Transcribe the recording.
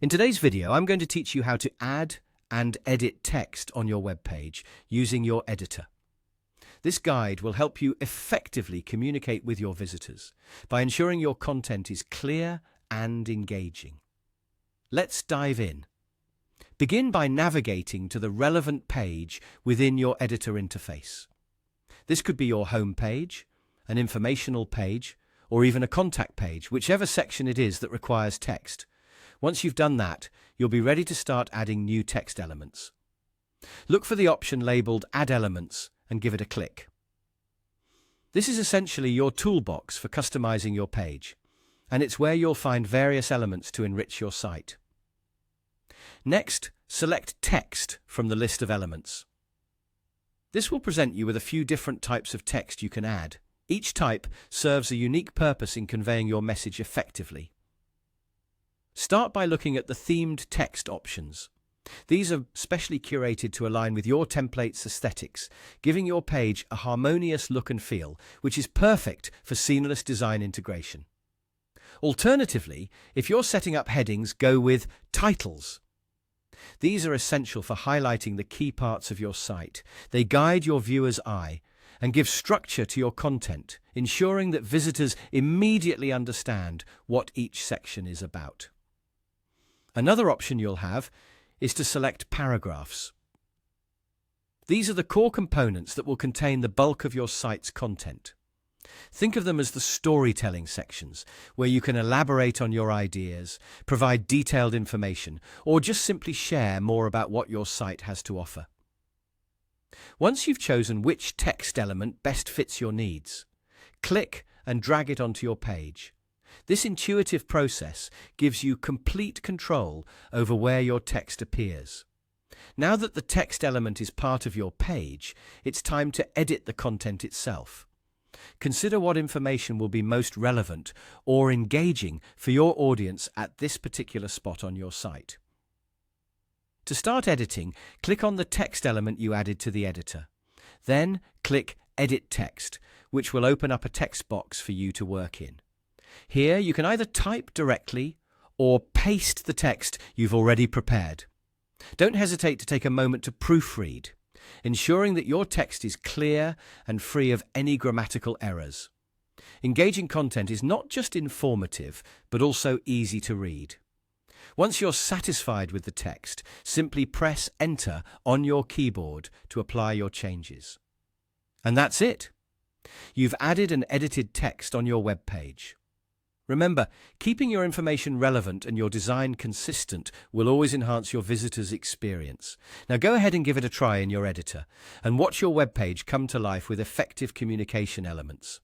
In today's video, I'm going to teach you how to add and edit text on your web page using your editor. This guide will help you effectively communicate with your visitors by ensuring your content is clear and engaging. Let's dive in. Begin by navigating to the relevant page within your editor interface. This could be your home page, an informational page, or even a contact page, whichever section it is that requires text. Once you've done that, you'll be ready to start adding new text elements. Look for the option labeled Add Elements and give it a click. This is essentially your toolbox for customizing your page, and it's where you'll find various elements to enrich your site. Next, select Text from the list of elements. This will present you with a few different types of text you can add. Each type serves a unique purpose in conveying your message effectively. Start by looking at the themed text options. These are specially curated to align with your template's aesthetics, giving your page a harmonious look and feel, which is perfect for seamless design integration. Alternatively, if you're setting up headings, go with titles. These are essential for highlighting the key parts of your site. They guide your viewer's eye and give structure to your content, ensuring that visitors immediately understand what each section is about. Another option you'll have is to select paragraphs. These are the core components that will contain the bulk of your site's content. Think of them as the storytelling sections, where you can elaborate on your ideas, provide detailed information, or just simply share more about what your site has to offer. Once you've chosen which text element best fits your needs, click and drag it onto your page. This intuitive process gives you complete control over where your text appears. Now that the text element is part of your page, it's time to edit the content itself. Consider what information will be most relevant or engaging for your audience at this particular spot on your site. To start editing, click on the text element you added to the editor. Then click Edit Text, which will open up a text box for you to work in. Here, you can either type directly or paste the text you've already prepared. Don't hesitate to take a moment to proofread, ensuring that your text is clear and free of any grammatical errors. Engaging content is not just informative, but also easy to read. Once you're satisfied with the text, simply press Enter on your keyboard to apply your changes. And that's it. You've added and edited text on your web page. Remember, keeping your information relevant and your design consistent will always enhance your visitors' experience. Now go ahead and give it a try in your editor and watch your web page come to life with effective communication elements.